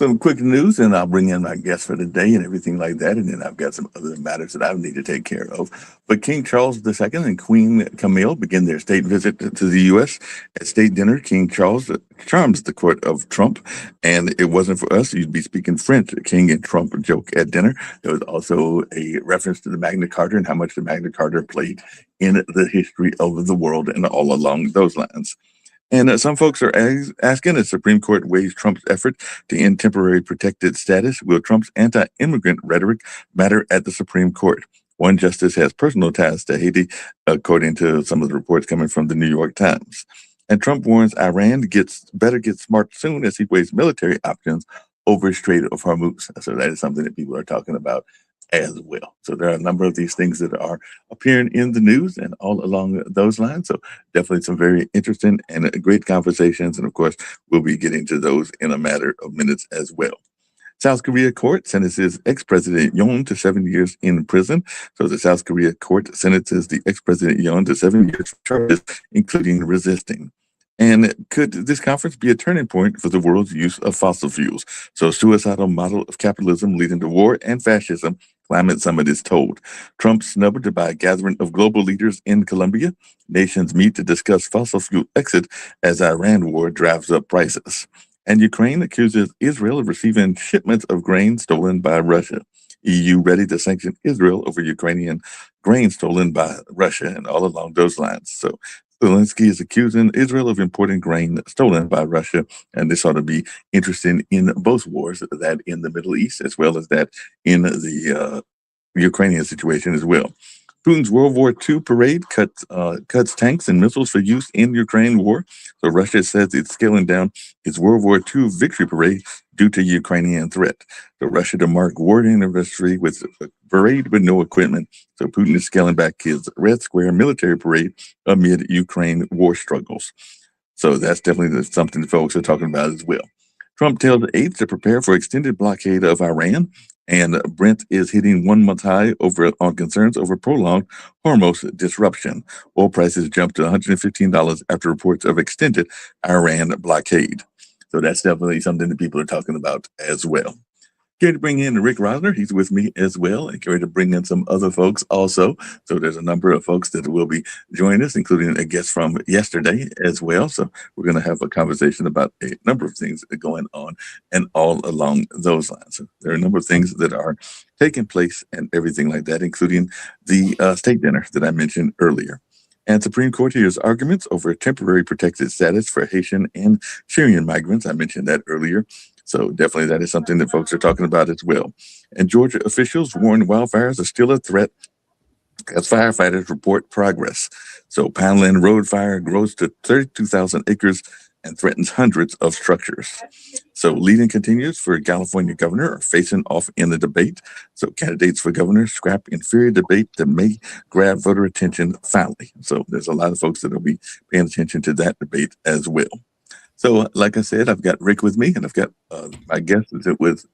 some quick news, and I'll bring in my guest for the day and everything like that. And then I've got some other matters that I need to take care of. But King Charles II and Queen Camille begin their state visit to the U.S. At state dinner, King Charles charms the court of Trump. And it wasn't for us, you'd be speaking French. King and Trump joke at dinner. There was also a reference to the Magna Carta and how much the Magna Carta played in the history of the world and all along those lines. And some folks are asking the Supreme Court weighs Trump's effort to end temporary protected status. Will Trump's anti-immigrant rhetoric matter at the Supreme Court? One justice has personal ties to Haiti, according to some of the reports coming from the New York Times. And Trump warns Iran better get smart soon as he weighs military options over Strait of Hormuz. So that is something that people are talking about as well. So there are a number of these things that are appearing in the news and all along those lines. So definitely some very interesting and great conversations. And of course, we'll be getting to those in a matter of minutes as well. South Korea court sentences ex-president Yoon to 7 years in prison. So the South Korea court sentences the ex-president Yoon to 7 years for charges, including resisting. And could this conference be a turning point for the world's use of fossil fuels? So, suicidal model of capitalism leading to war and fascism, climate summit is told. Trump snubbed by a gathering of global leaders in Colombia. Nations meet to discuss fossil fuel exit as Iran war drives up prices. And Ukraine accuses Israel of receiving shipments of grain stolen by Russia. EU ready to sanction Israel over Ukrainian grain stolen by Russia and all along those lines. So Zelensky is accusing Israel of importing grain stolen by Russia, and this ought to be interesting in both wars, that in the Middle East as well as that in the Ukrainian situation as well. Putin's World War II parade cuts tanks and missiles for use in Ukraine war. So Russia says it's scaling down its World War II victory parade due to Ukrainian threat. So Russia to mark war anniversary with a parade with no equipment. So Putin is scaling back his Red Square military parade amid Ukraine war struggles. So that's definitely something folks are talking about as well. Trump tells aides to prepare for extended blockade of Iran, and Brent is hitting 1 month high on concerns over prolonged Hormuz disruption. Oil prices jumped to $115 after reports of extended Iran blockade. So that's definitely something that people are talking about as well. Here to bring in Rick Rosner. He's with me as well, and here to bring in some other folks also. So there's a number of folks that will be joining us, including a guest from yesterday as well. So we're going to have a conversation about a number of things that are going on and all along those lines. So there are a number of things that are taking place and everything like that, including the state dinner that I mentioned earlier. And Supreme Court hears arguments over temporary protected status for Haitian and Syrian migrants. I mentioned that earlier. So definitely that is something that folks are talking about as well. And Georgia officials warn wildfires are still a threat as firefighters report progress. So Poundland Road fire grows to 32,000 acres and threatens hundreds of structures. So leading continues for California governor are facing off in the debate. So candidates for governor scrap inferior debate that may grab voter attention finally. So there's a lot of folks that will be paying attention to that debate as well. So, like I said, I've got Rick with me, and I've got my guest with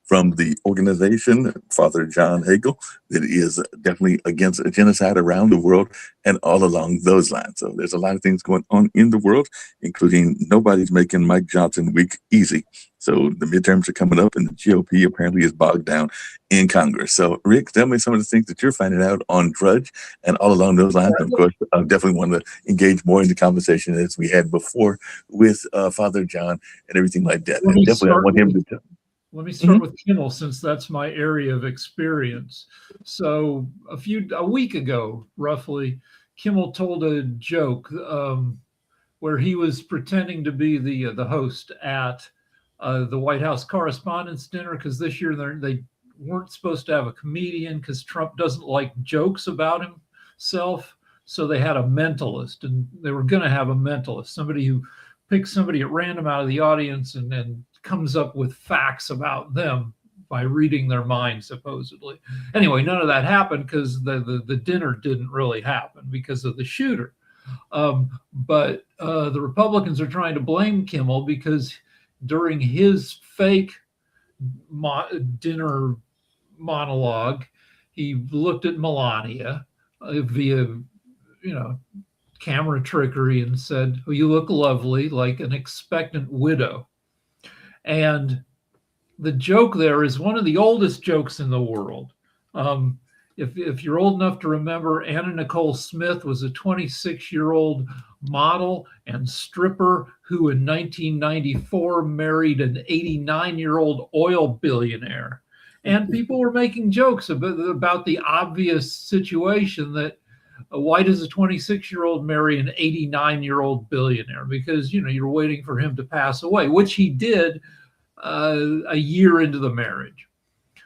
from the organization, Father John Hagel, that is definitely against genocide around the world and all along those lines. So there's a lot of things going on in the world, including nobody's making Mike Johnson week easy. So the midterms are coming up, and the GOP apparently is bogged down in Congress. So, Rick, tell me some of the things that you're finding out on Drudge and all along those lines. And of course, I definitely want to engage more in the conversation as we had before with Father John and everything like that. And definitely, I want him to tell. Let me start with Kimmel, since that's my area of experience. So a week ago, roughly, Kimmel told a joke where he was pretending to be the host at the White House Correspondents' Dinner, because this year they weren't supposed to have a comedian because Trump doesn't like jokes about himself. So they had a mentalist, and they were going to have a mentalist, somebody who picks somebody at random out of the audience and then comes up with facts about them by reading their mind, supposedly. Anyway, none of that happened because the dinner didn't really happen because of the shooter. But the Republicans are trying to blame Kimmel because during his fake dinner monologue, he looked at Melania via, camera trickery and said, "Oh, you look lovely, like an expectant widow." And the joke there is one of the oldest jokes in the world. Um, if you're old enough to remember, Anna Nicole Smith was a 26-year-old model and stripper who in 1994 married an 89-year-old oil billionaire. And people were making jokes about the obvious situation that why does a 26-year-old marry an 89-year-old billionaire? Because, you're waiting for him to pass away, which he did a year into the marriage.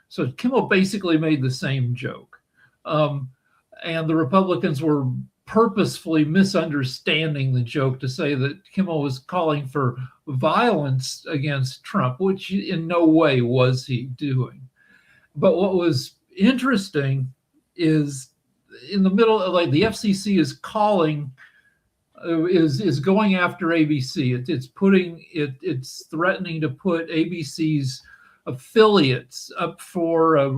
So Kimmel basically made the same joke. And the Republicans were purposefully misunderstanding the joke to say that Kimmel was calling for violence against Trump, which in no way was he doing. But what was interesting is in the middle of, like, the FCC is calling is going after ABC. It's threatening to put ABC's affiliates up for a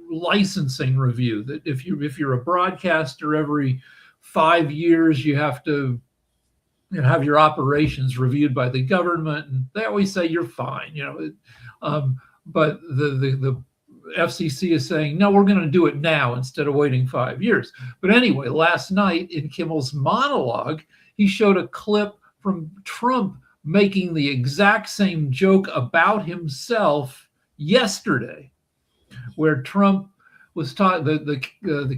licensing review. That if you're a broadcaster, every 5 years you have to have your operations reviewed by the government, and they always say you're fine, but the FCC is saying, no, we're going to do it now instead of waiting 5 years. But anyway, last night in Kimmel's monologue, he showed a clip from Trump making the exact same joke about himself yesterday, where Trump was taught the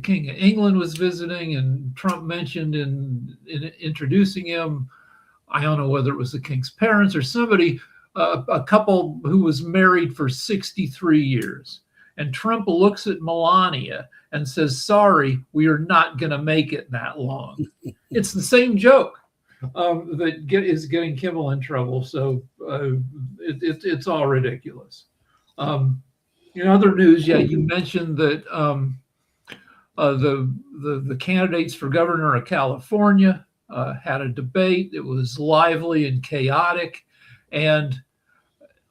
King of England was visiting, and Trump mentioned in introducing him, I don't know whether it was the King's parents or somebody, a couple who was married for 63 years. And Trump looks at Melania and says, sorry, we are not going to make it that long. It's the same joke that is getting Kimmel in trouble. So it's all ridiculous. In other news, you mentioned that the candidates for governor of California had a debate. It was lively and chaotic. And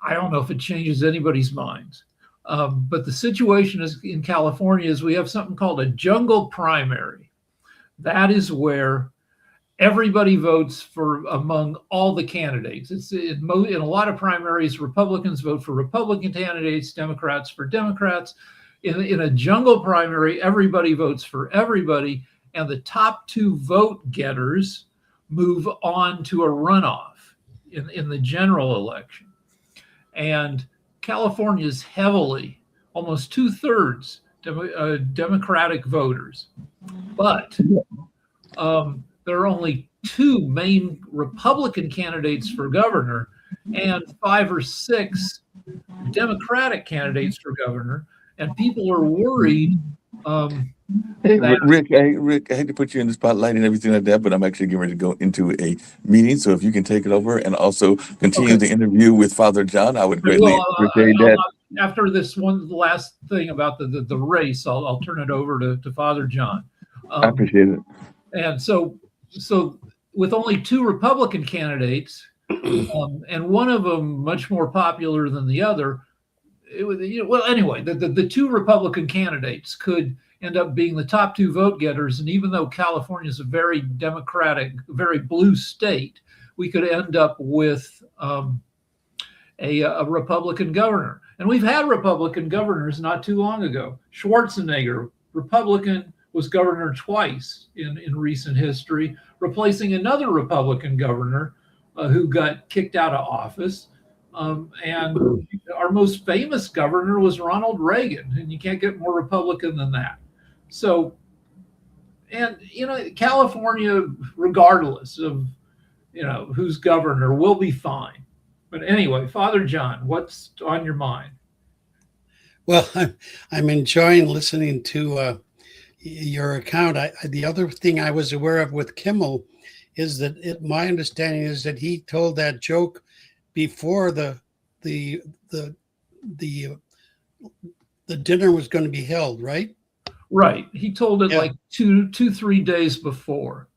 I don't know if it changes anybody's minds. But the situation in California is we have something called a jungle primary. That is where everybody votes for among all the candidates. It's in a lot of primaries, Republicans vote for Republican candidates, Democrats for Democrats. In a jungle primary, everybody votes for everybody, and the top two vote getters move on to a runoff in the general election. And California is heavily, almost 2/3 Democratic voters, but there are only two main Republican candidates for governor and 5 or 6 Democratic candidates for governor, and people are worried. Hey, Rick, I hate to put you in the spotlight and everything like that, but I'm actually getting ready to go into a meeting. So if you can take it over and also continue the interview with Father John, I would greatly appreciate that. After this one, the last thing about the race, I'll turn it over to Father John. I appreciate it. And so with only 2 Republican candidates, and one of them much more popular than the other, anyway, the 2 Republican candidates could end up being the top 2 vote getters. And even though California is a very Democratic, very blue state, we could end up with a Republican governor. And we've had Republican governors not too long ago. Schwarzenegger, Republican, was governor twice in recent history, replacing another Republican governor who got kicked out of office. And our most famous governor was Ronald Reagan, and you can't get more Republican than that. So, and, California, regardless of, who's governor, will be fine. But anyway, Father John, what's on your mind? Well, I'm enjoying listening to your account. The other thing I was aware of with Kimmel is that my understanding is that he told that joke before the dinner was going to be held, right? Right. He told it like 3 days before.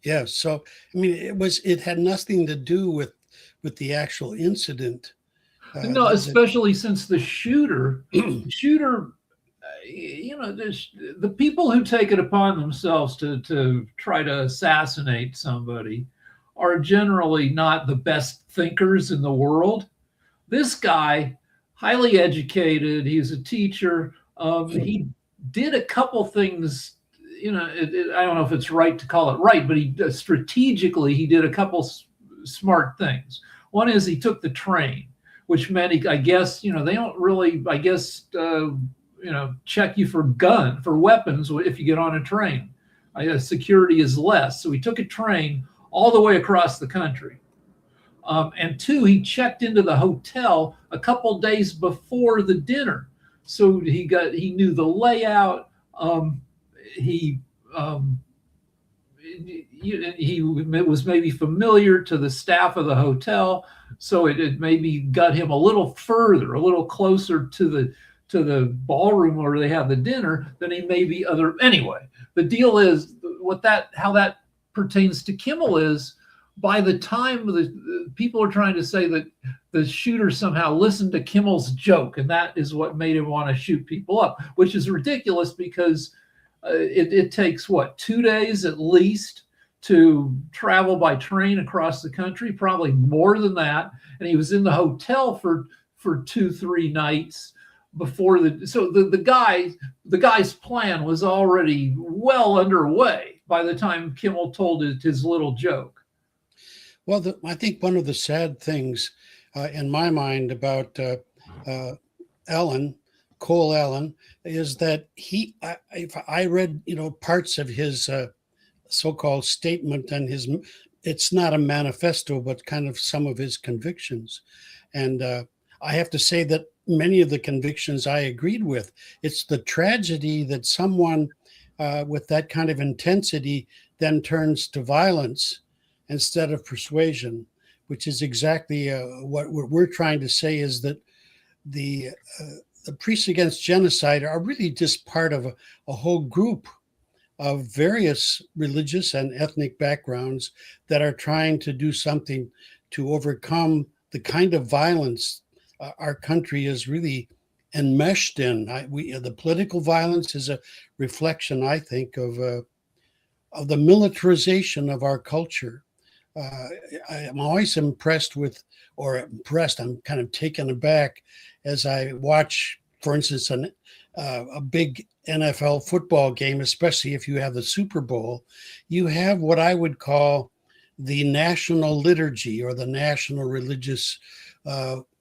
Yeah. So, I mean, it had nothing to do with the actual incident. No, especially since the shooter, the people who take it upon themselves to try to assassinate somebody are generally not the best thinkers in the world. This guy, highly educated, he's a teacher. He did a couple things. I don't know if it's right to call it right, but he strategically he did a couple smart things. One is he took the train, which meant I guess they don't really check you for weapons if you get on a train. I guess security is less, so he took a train all the way across the country. And two, he checked into the hotel a couple days before the dinner, so he knew the layout. He was maybe familiar to the staff of the hotel, so it maybe got him a little further, a little closer to the ballroom where they have the dinner than he maybe other. Anyway, the deal is how that pertains to Kimmel is, by the time the people are trying to say that the shooter somehow listened to Kimmel's joke, and that is what made him want to shoot people up, which is ridiculous because it takes 2 days at least to travel by train across the country, probably more than that. And he was in the hotel for 2-3 nights before the guy's plan was already well underway by the time Kimmel told his little joke. Well, I think one of the sad things in my mind about Cole Allen, is that if I read, parts of his so-called statement and it's not a manifesto, but kind of some of his convictions. And I have to say that many of the convictions I agreed with. It's the tragedy that someone with that kind of intensity then turns to violence instead of persuasion, which is exactly what we're trying to say, is that the Priests Against Genocide are really just part of a whole group of various religious and ethnic backgrounds that are trying to do something to overcome the kind of violence our country is really enmeshed in. The political violence is a reflection, I think, of the militarization of our culture. I'm always impressed I'm kind of taken aback as I watch, for instance, a big NFL football game, especially if you have the Super Bowl. You have what I would call the national liturgy or the national religious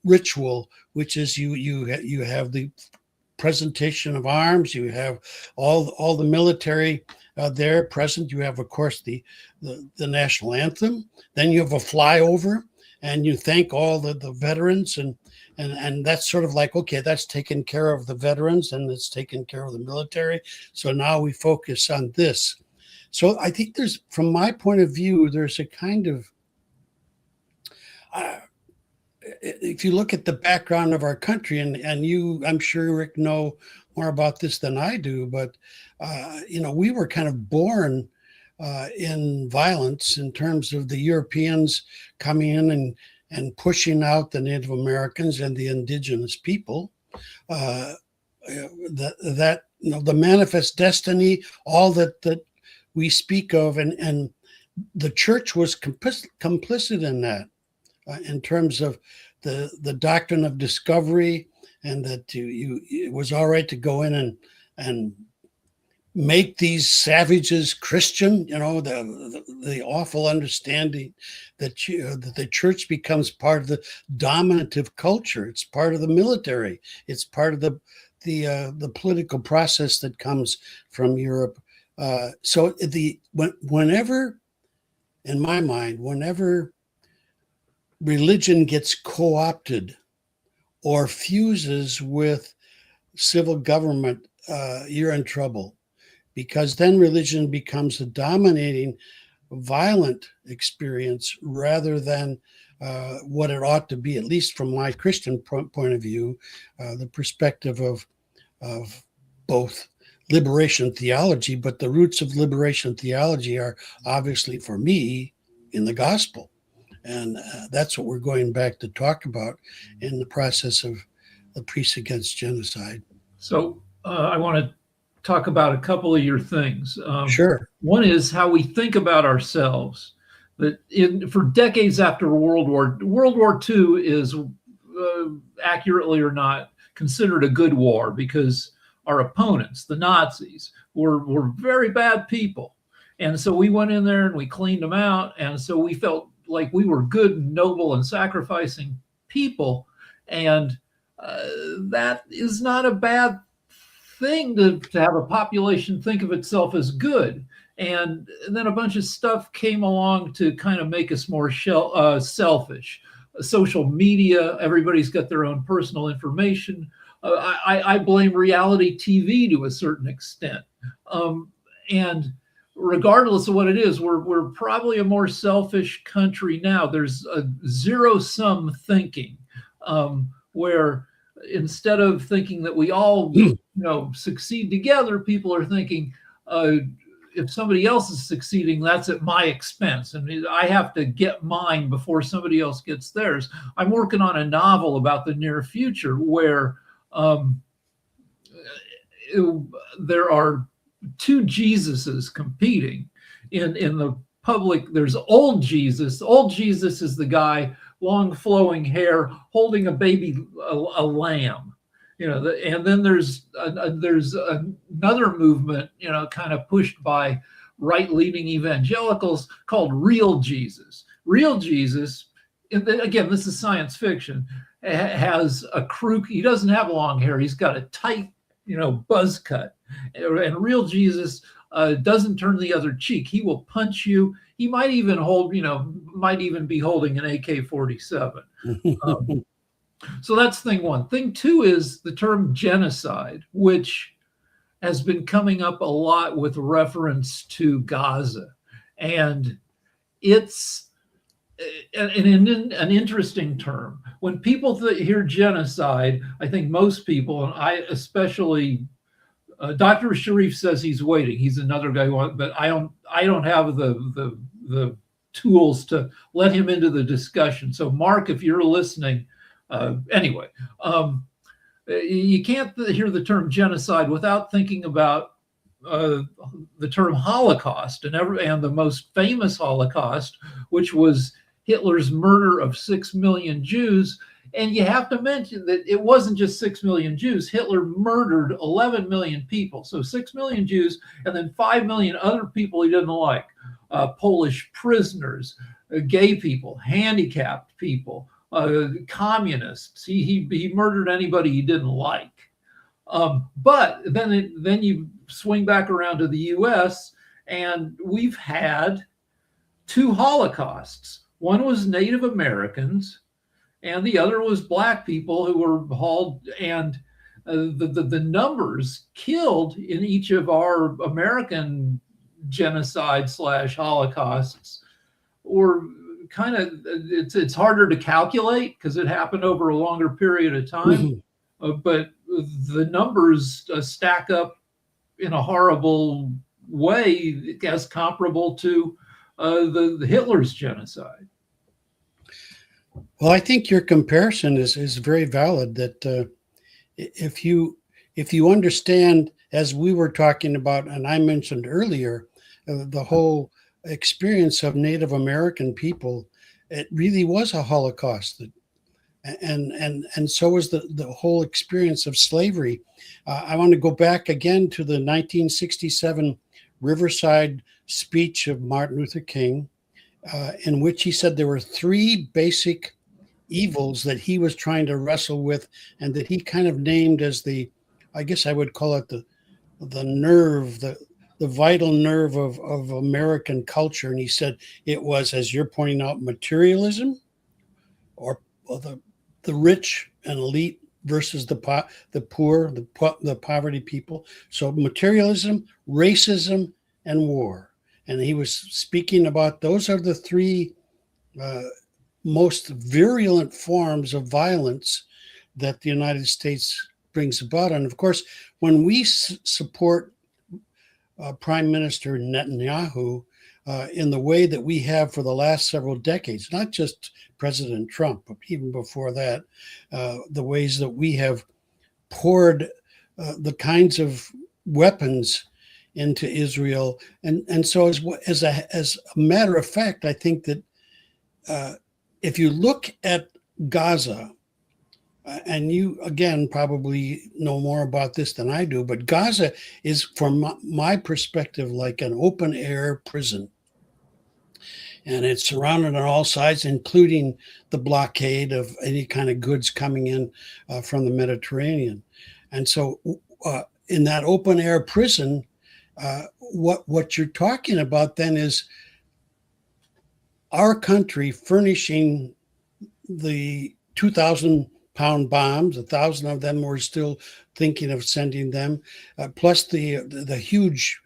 ritual, which is you have the presentation of arms, you have all the military there present. You have, of course, the national anthem. Then you have a flyover, and you thank all the veterans, and that's sort of like, okay, that's taken care of the veterans and it's taken care of the military. So now we focus on this. So I think from my point of view, there's a kind of, if you look at the background of our country, and you, I'm sure, Rick, know more about this than I do, but we were kind of born in violence in terms of the Europeans coming in and pushing out the Native Americans and the indigenous people. The manifest destiny, all that we speak of, and the church was complicit in that, in terms of the doctrine of discovery, and that it was all right to go in and make these savages Christian. The awful understanding that the church becomes part of the dominative culture. It's part of the military. It's part of the political process that comes from Europe. So whenever, in my mind, whenever religion gets co-opted or fuses with civil government, you're in trouble, because then religion becomes a dominating, violent experience rather than what it ought to be, at least from my Christian point of view, the perspective of both liberation theology, but the roots of liberation theology are obviously, for me, in the gospel. And that's what we're going back to talk about in the process of the Priests Against Genocide. So I want to talk about a couple of your things. Sure. One is how we think about ourselves. That for decades after World War II is accurately or not, considered a good war because our opponents, the Nazis, were very bad people. And so we went in there and we cleaned them out. And so we felt like we were good, noble, and sacrificing people. And that is not a bad thing to have a population think of itself as good. And then a bunch of stuff came along to kind of make us more selfish. Social media, everybody's got their own personal information. I blame reality TV to a certain extent. And regardless of what it is, we're probably a more selfish country now. There's a zero-sum thinking, where instead of thinking that we all succeed together, people are thinking, if somebody else is succeeding, that's at my expense, and I have to get mine before somebody else gets theirs. I'm working on a novel about the near future where there are two Jesuses competing in the public. There's old Jesus. Old Jesus is the guy, long flowing hair, holding a baby, a lamb. And then there's another movement, kind of pushed by right-leaning evangelicals called Real Jesus. Real Jesus, and again, this is science fiction, has a crew. He doesn't have long hair. He's got a tight, buzz cut. And Real Jesus doesn't turn the other cheek. He will punch you. He might even be holding an AK-47. So that's thing one. Thing two is the term genocide, which has been coming up a lot with reference to Gaza. And it's an interesting term. When people hear genocide, I think most people, and I especially, Dr. Sharif says he's waiting. He's another guy but I don't have the tools to let him into the discussion. So Mark, if you're listening, anyway, you can't hear the term genocide without thinking about the term Holocaust and the most famous Holocaust, which was Hitler's murder of 6 million Jews. And you have to mention that it wasn't just 6 million Jews. Hitler murdered 11 million people. So 6 million Jews and then 5 million other people he didn't like. Polish prisoners, gay people, handicapped people, communists. He murdered anybody he didn't like. But then you swing back around to the U.S. and we've had two Holocausts. One was Native Americans, and the other was Black people who were hauled. And the numbers killed in each of our American genocide / Holocausts were kind of, it's harder to calculate because it happened over a longer period of time. But the numbers stack up in a horrible way as comparable to the Hitler's genocide. Well, I think your comparison is very valid. That if you understand, as we were talking about, and I mentioned earlier, the whole experience of Native American people, it really was a Holocaust. And so was the whole experience of slavery. I want to go back again to the 1967 Riverside speech of Martin Luther King, in which he said there were three basic evils that he was trying to wrestle with, and that he kind of named as I guess I would call it the nerve, the vital nerve of American culture. And he said it was, as you're pointing out, materialism, or the rich and elite versus the poor, the poverty people. So materialism, racism, and war. And he was speaking about those are the three most virulent forms of violence that the United States brings about. And of course, when we support Prime Minister Netanyahu in the way that we have for the last several decades, not just President Trump, but even before that, the ways that we have poured the kinds of weapons into Israel. And so as a matter of fact, I think that if you look at Gaza, and you again probably know more about this than I do, but Gaza is, from my perspective, like an open air prison. And it's surrounded on all sides, including the blockade of any kind of goods coming in from the Mediterranean. And so, in that open air prison, what you're talking about then is our country furnishing the 2,000-pound bombs. 1,000 of them were still thinking of sending them, plus the huge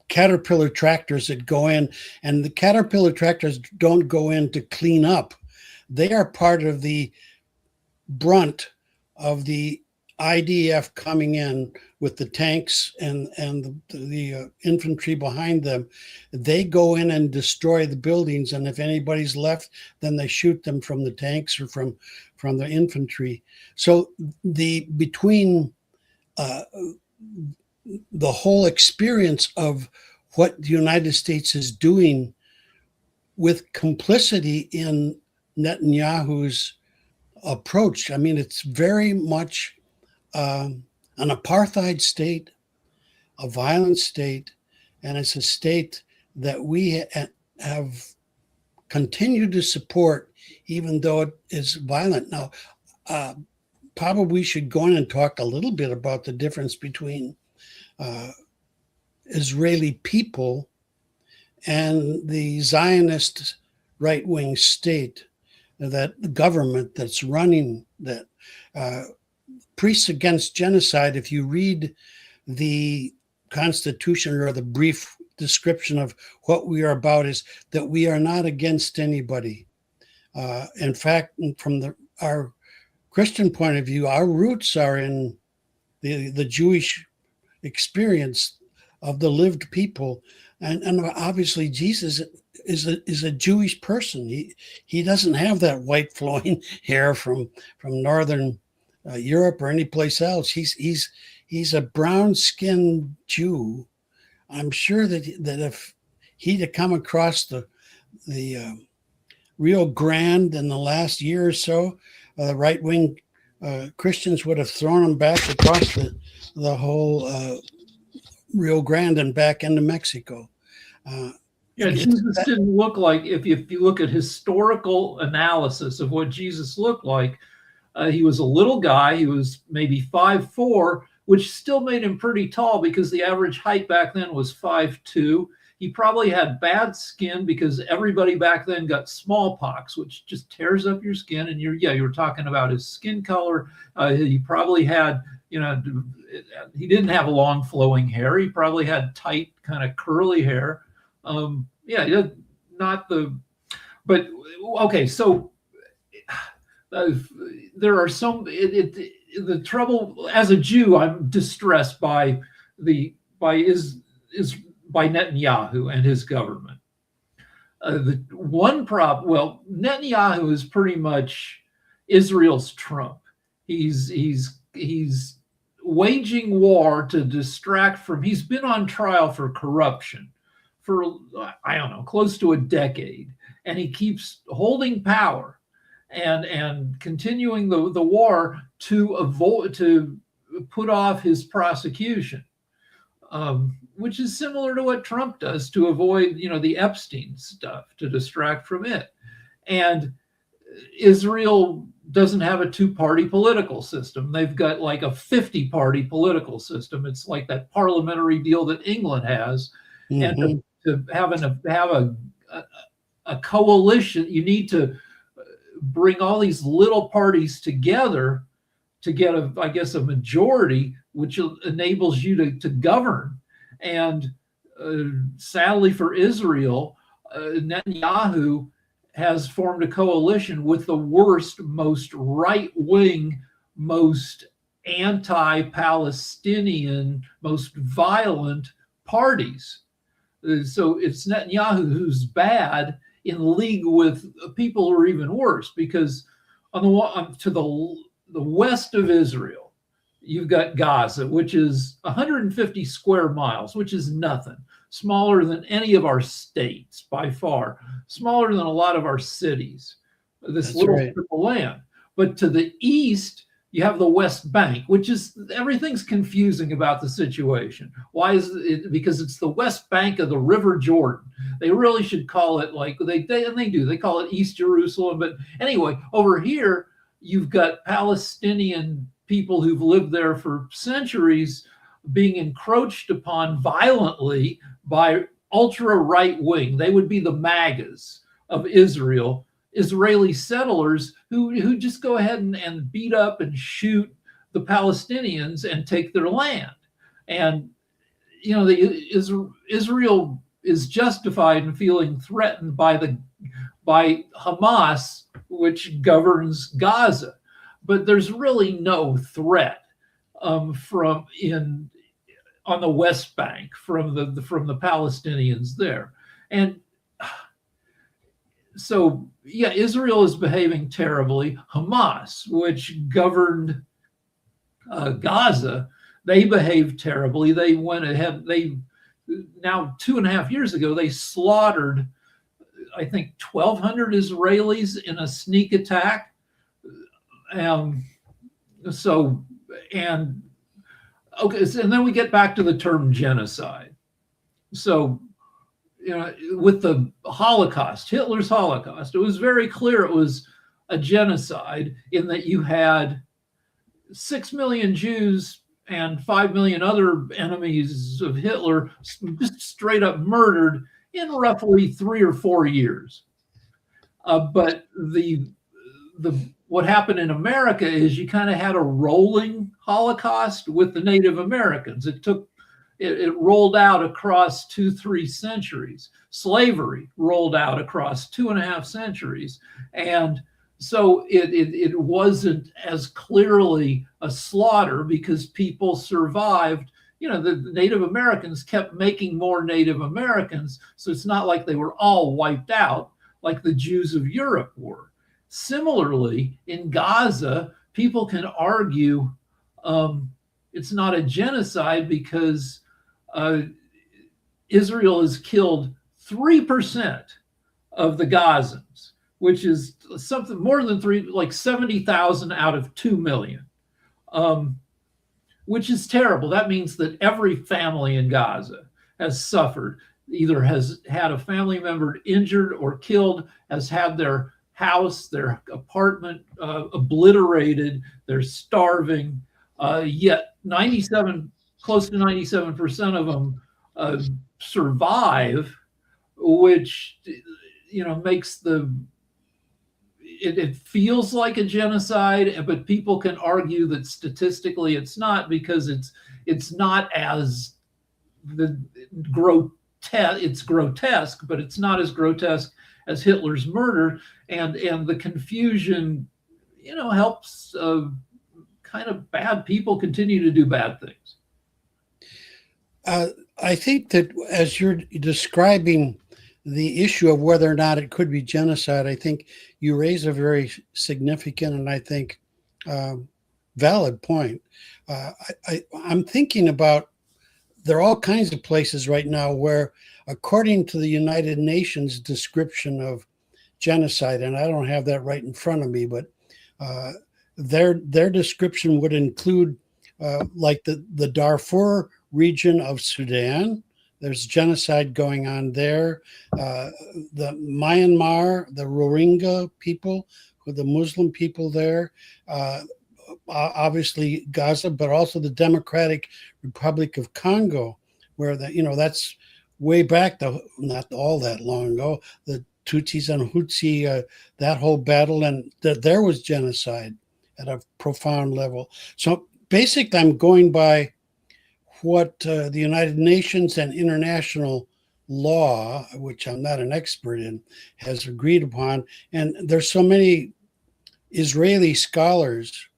Caterpillar tractors that go in, and the Caterpillar tractors don't go in to clean up. They are part of the brunt of the IDF coming in with the tanks and the infantry behind them. They go in and destroy the buildings, and if anybody's left, then they shoot them from the tanks or from the infantry. So between the whole experience of what the United States is doing with complicity in Netanyahu's approach. I mean, it's very much an apartheid state, a violent state, and it's a state that we have continued to support, even though it is violent. Now, probably we should go in and talk a little bit about the difference between Israeli people and the Zionist right-wing state, that the government that's running that. Priests Against Genocide, if you read the Constitution or the brief description of what we are about, is that we are not against anybody. In fact, from our Christian point of view, our roots are in the Jewish experience of the lived people, and obviously Jesus is a Jewish person. He doesn't have that white flowing hair from northern Europe or any place else. He's a brown-skinned Jew. I'm sure that if he'd have come across the Rio Grande in the last year or so, the right-wing Christians would have thrown him back across the whole Rio Grande and back into Mexico. Yeah, Jesus didn't look like, if you look at historical analysis of what Jesus looked like, he was a little guy. He was maybe 5'4", which still made him pretty tall because the average height back then was 5'2". He probably had bad skin because everybody back then got smallpox, which just tears up your skin. And you were talking about his skin color. He probably had, he didn't have long flowing hair. He probably had tight kind of curly hair. But okay, so there are the trouble as a Jew. I'm distressed by Netanyahu and his government. The one problem, well, Netanyahu is pretty much Israel's Trump. He's waging war to distract from. He's been on trial for corruption for, I don't know, close to a decade, and he keeps holding power and continuing the war to put off his prosecution, which is similar to what Trump does to avoid, the Epstein stuff, to distract from it. And Israel doesn't have a two-party political system. They've got like a 50-party political system. It's like that parliamentary deal that England has. Mm-hmm. And to have a coalition, you need to bring all these little parties together to get a majority, which enables you to govern. And sadly for Israel, Netanyahu has formed a coalition with the worst, most right-wing, most anti-Palestinian, most violent parties. So it's Netanyahu who's bad in league with people who are even worse, because to the west of Israel, you've got Gaza, which is 150 square miles, which is nothing. Smaller than any of our states by far, smaller than a lot of our cities, this little strip of land. But to the east, you have the West Bank, which is, everything's confusing about the situation. Why is it? Because it's the West Bank of the River Jordan. They really should call it, like they do. They call it East Jerusalem. But anyway, over here, you've got Palestinian people who've lived there for centuries being encroached upon violently by ultra right wing. They would be the MAGAs of Israel, Israeli settlers who just go ahead and beat up and shoot the Palestinians and take their land. And you know, Israel is justified in feeling threatened by Hamas, which governs Gaza, but there's really no threat on the West Bank from the Palestinians there. And so, yeah, Israel is behaving terribly. Hamas, which governed Gaza, they behaved terribly. They went ahead. Now 2.5 years ago, they slaughtered, I think, 1,200 Israelis in a sneak attack. And then we get back to the term genocide. So, you know, with the Holocaust, Hitler's Holocaust, it was very clear it was a genocide in that you had 6 million Jews and 5 million other enemies of Hitler just straight up murdered in roughly 3 or 4 years. But what happened in America is you kind of had a rolling Holocaust with the Native Americans. It rolled out across 2-3 centuries. Slavery rolled out across 2.5 centuries. And so it wasn't as clearly a slaughter because people survived. You know, the Native Americans kept making more Native Americans. So it's not like they were all wiped out like the Jews of Europe were. Similarly, in Gaza, people can argue it's not a genocide because Israel has killed 3% of the Gazans, which is something more than like 70,000 out of 2 million, which is terrible. That means that every family in Gaza has suffered, either has had a family member injured or killed, has had their house, their apartment obliterated, they're starving, yet close to 97% of them survive, which, you know, makes it feels like a genocide, but people can argue that statistically it's not, because it's not as it's grotesque, but it's not as grotesque as Hitler's murder, and the confusion, you know, helps kind of bad people continue to do bad things. I think that as you're describing the issue of whether or not it could be genocide, I think you raise a very significant and I think valid point. I'm thinking about, there are all kinds of places right now where, according to the United Nations description of genocide, and I don't have that right in front of me, but their description would include like the Darfur region of Sudan. There's genocide going on there. The Myanmar, the Rohingya people, the Muslim people there, obviously Gaza, but also the Democratic Republic of Congo, where that's way back, not all that long ago, the Tutsis and Hutsi, that whole battle, and that there was genocide at a profound level. So basically, I'm going by what the United Nations and international law, which I'm not an expert in, has agreed upon. And there's so many Israeli scholars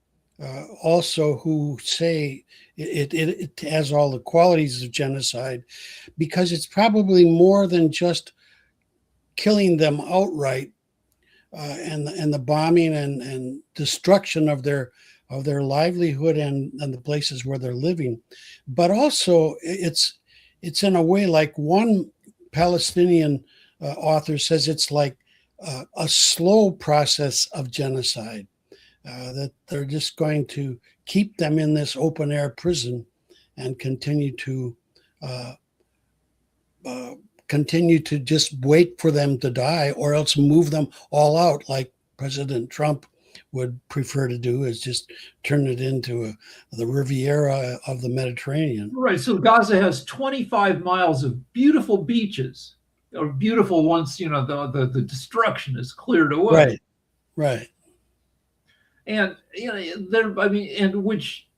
also who say it has all the qualities of genocide, because it's probably more than just killing them outright and the bombing and destruction of their livelihood and the places where they're living. But also it's in a way, like one Palestinian author says, it's like a slow process of genocide. that they're just going to keep them in this open air prison and continue to uh, just wait for them to die, or else move them all out, like President Trump would prefer to do, is just turn it into the Riviera of the Mediterranean. Right. So Gaza has 25 miles of beautiful beaches, or beautiful once the destruction is cleared away. Right. And and which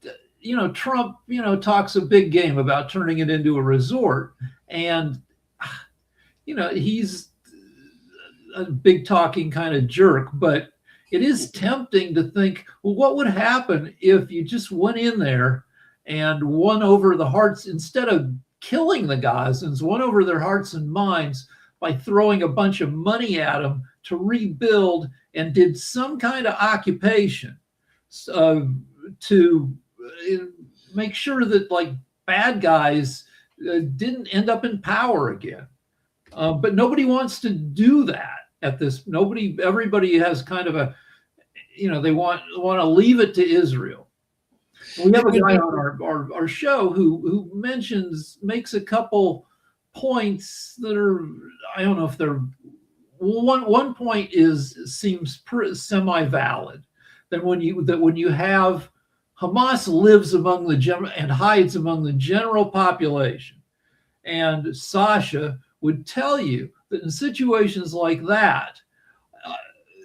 Trump talks a big game about turning it into a resort, and he's a big talking kind of jerk, but it is tempting to think, well, what would happen if you just went in there and won over the hearts, instead of killing the Gazans, won over their hearts and minds by throwing a bunch of money at them to rebuild, and did some kind of occupation to make sure that like bad guys didn't end up in power again. But nobody wants to do that at this. Everybody has kind of a, they want to leave it to Israel. We have a guy on our show who makes a couple points that are, I don't know if they're, one point seems semi-valid. That when you have Hamas lives among and hides among the general population, and Sasha would tell you that in situations like that,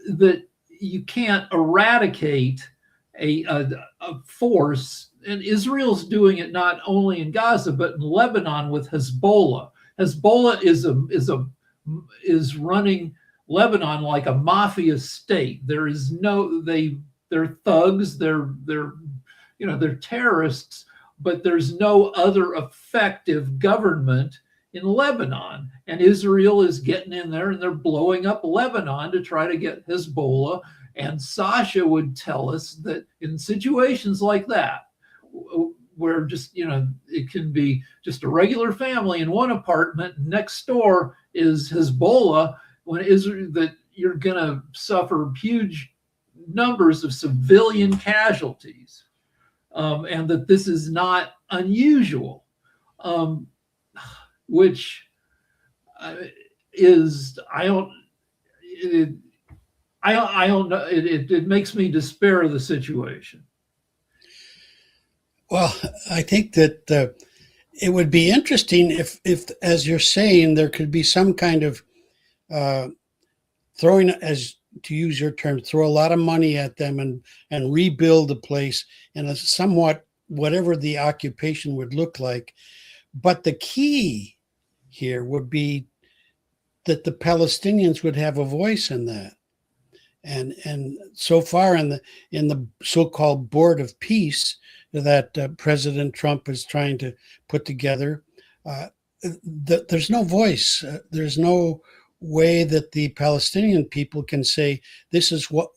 that you can't eradicate a force, and Israel's doing it not only in Gaza but in Lebanon with Hezbollah. Hezbollah is running Lebanon like a mafia state. There is they're thugs, they're terrorists, but there's no other effective government in Lebanon. And Israel is getting in there and they're blowing up Lebanon to try to get Hezbollah. And Sasha would tell us that in situations like that, where just, it can be just a regular family in one apartment, next door is Hezbollah, that you're going to suffer huge numbers of civilian casualties, and that this is not unusual, which is, I don't know. It makes me despair of the situation. Well, I think that it would be interesting if, as you're saying, there could be some kind of throwing, as to use your term, throw a lot of money at them and rebuild the place in a somewhat, whatever the occupation would look like. But the key here would be that the Palestinians would have a voice in that. And so far in the so-called Board of Peace that President Trump is trying to put together, there's no voice. There's no way that the Palestinian people can say, this is what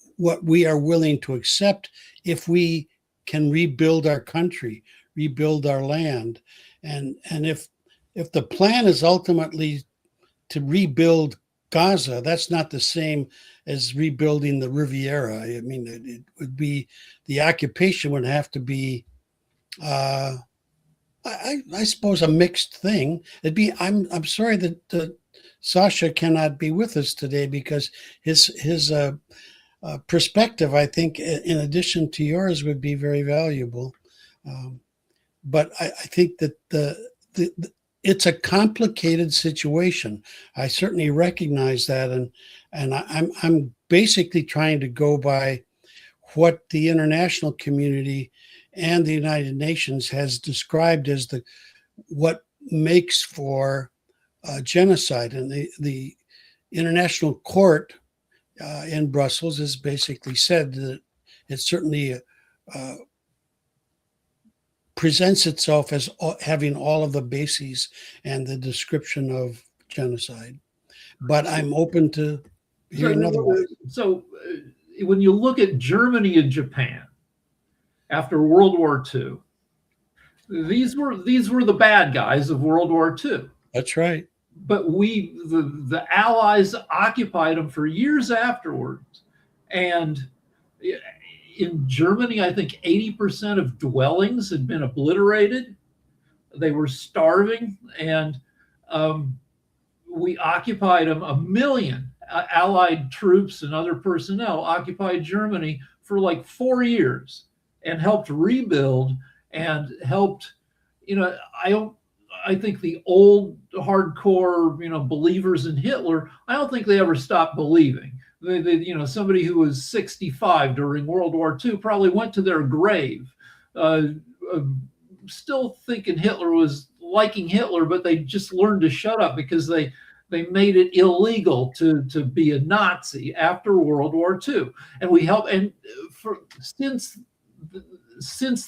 we are willing to accept if we can rebuild our country, rebuild our land. And if the plan is ultimately to rebuild Gaza, that's not the same as rebuilding the Riviera. I mean, it would be, the occupation would have to be, I suppose, a mixed thing. It'd be, I'm sorry that Sasha cannot be with us today, because his perspective, I think, in addition to yours, would be very valuable. But I think that it's a complicated situation. I certainly recognize that, and I'm basically trying to go by what the international community and the United Nations has described as what makes for genocide. And the International Court in Brussels has basically said that it certainly presents itself as having all of the bases and the description of genocide. But I'm open to hearing otherwise. So when you look at Germany and Japan after World War II, these were the bad guys of World War II. That's right. But the Allies occupied them for years afterwards. And in Germany, I think 80% of dwellings had been obliterated. They were starving, and we occupied them. 1 million Allied troops and other personnel occupied Germany for like 4 years and helped rebuild and helped, I think the old hardcore, believers in Hitler, I don't think they ever stopped believing. Somebody who was 65 during World War II probably went to their grave, still thinking Hitler was liking Hitler, but they just learned to shut up because they made it illegal to be a Nazi after World War II. And we helped, and since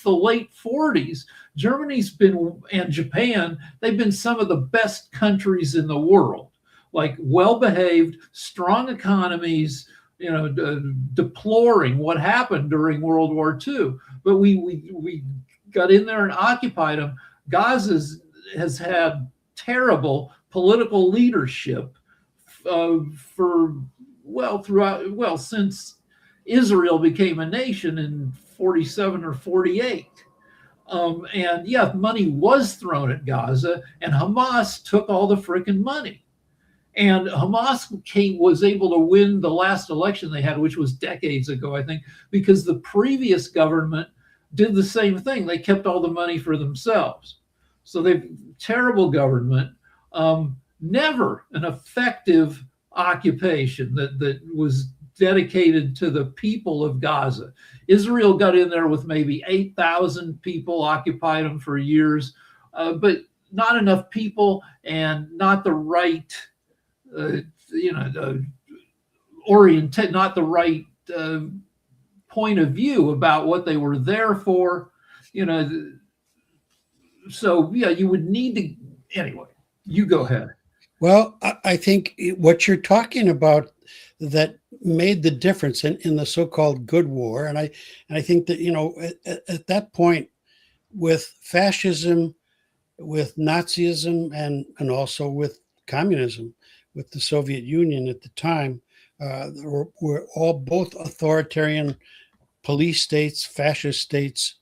the late 40s, Germany's been, and Japan, they've been some of the best countries in the world, like well-behaved, strong economies, deploring what happened during World War II. But we got in there and occupied them. Gaza has had terrible political leadership since Israel became a nation in 47 or 48. And yeah, money was thrown at Gaza, and Hamas took all the freaking money. And Hamas was able to win the last election they had, which was decades ago, I think, because the previous government did the same thing. They kept all the money for themselves. So they've terrible government, never an effective occupation that was dedicated to the people of Gaza. Israel got in there with maybe 8,000 people, occupied them for years, but not enough people and not the right, not the right point of view about what they were there for, So yeah, you would need to, anyway, you go ahead. Well, I think what you're talking about that made the difference in the so-called good war, and I think that at that point, with fascism, with Nazism, and also with communism, with the Soviet Union at the time, were all both authoritarian police states, fascist states,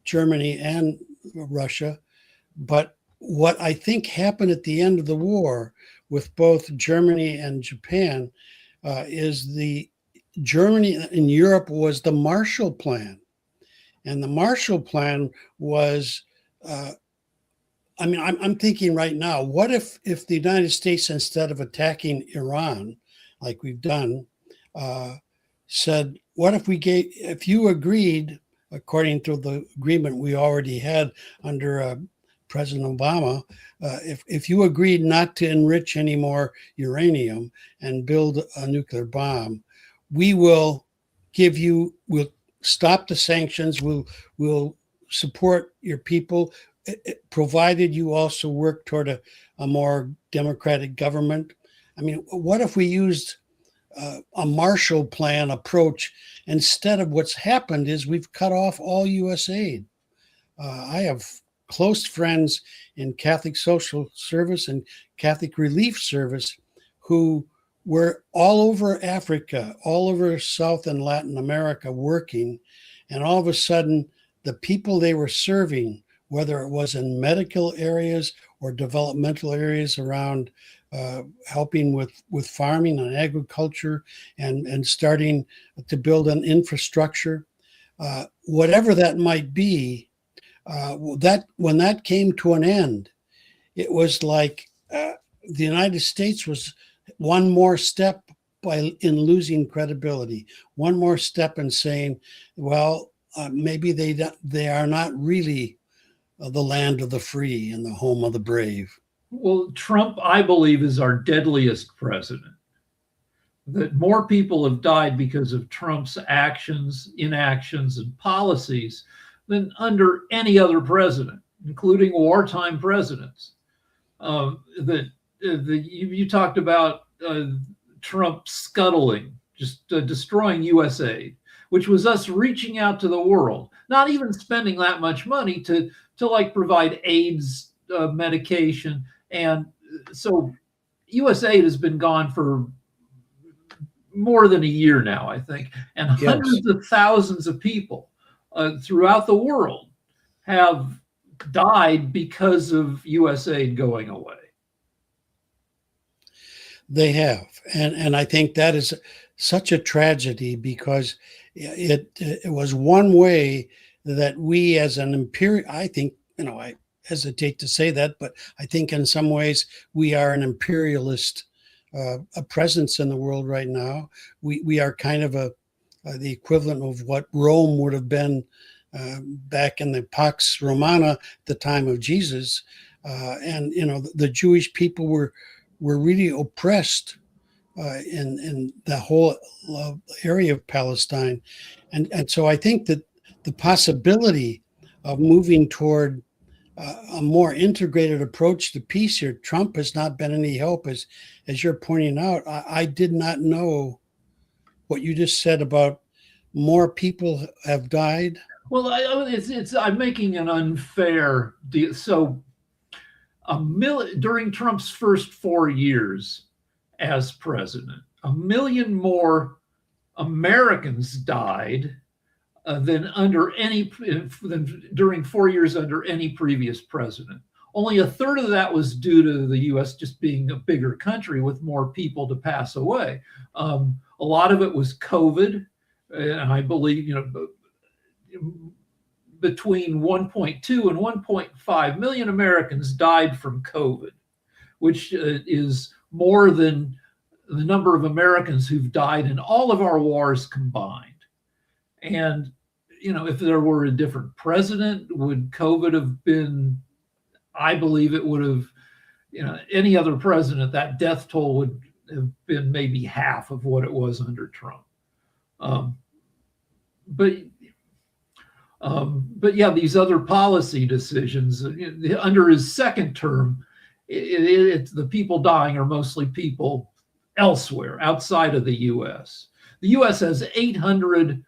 Germany and Russia. But what I think happened at the end of the war with both Germany and Japan is the Germany in Europe was the Marshall Plan. And the Marshall Plan was, I'm thinking right now, what if the United States, instead of attacking Iran, like we've done, said, what if you agreed, according to the agreement we already had under President Obama, if you agreed not to enrich any more uranium and build a nuclear bomb, we'll stop the sanctions, we'll support your people, provided you also work toward a more democratic government. I mean, what if we used a Marshall Plan approach instead of what's happened is we've cut off all U.S. aid. I have close friends in Catholic Social Service and Catholic Relief Service who were all over Africa, all over South and Latin America working, and all of a sudden the people they were serving, whether it was in medical areas or developmental areas around helping with farming and agriculture and starting to build an infrastructure, whatever that might be, that when that came to an end, it was like the United States was one more step in losing credibility, one more step in saying, well, maybe they are not really the land of the free and the home of the brave. Well, Trump, I believe, is our deadliest president. That more people have died because of Trump's actions, inactions, and policies than under any other president, including wartime presidents. You talked about Trump scuttling, just destroying U.S. aid, which was us reaching out to the world, not even spending that much money to like provide AIDS medication. And so U.S. aid has been gone for more than a year now, I think, and Yes. hundreds of thousands of people throughout the world have died because of U.S. aid going away. They have, and I think that is such a tragedy because it was one way that we as an imperial, I think, I hesitate to say that, but I think in some ways we are an imperialist a presence in the world right now. We are kind of the equivalent of what Rome would have been back in the Pax Romana, the time of Jesus, and the Jewish people were really oppressed in the whole area of Palestine, and so I think that the possibility of moving toward a more integrated approach to peace here, Trump has not been any help, as you're pointing out. I did not know what you just said about more people have died. Well, I'm making an unfair deal. So, during Trump's first 4 years as president, 1 million more Americans died than during 4 years under any previous president. Only a third of that was due to the U.S. just being a bigger country with more people to pass away. A lot of it was COVID, and I believe between 1.2 and 1.5 million Americans died from COVID, which is more than the number of Americans who've died in all of our wars combined. And, if there were a different president, would COVID have been, I believe it would have, any other president, that death toll would have been maybe half of what it was under Trump. But yeah, these other policy decisions under his second term, the people dying are mostly people elsewhere outside of the U.S. The U.S. has 800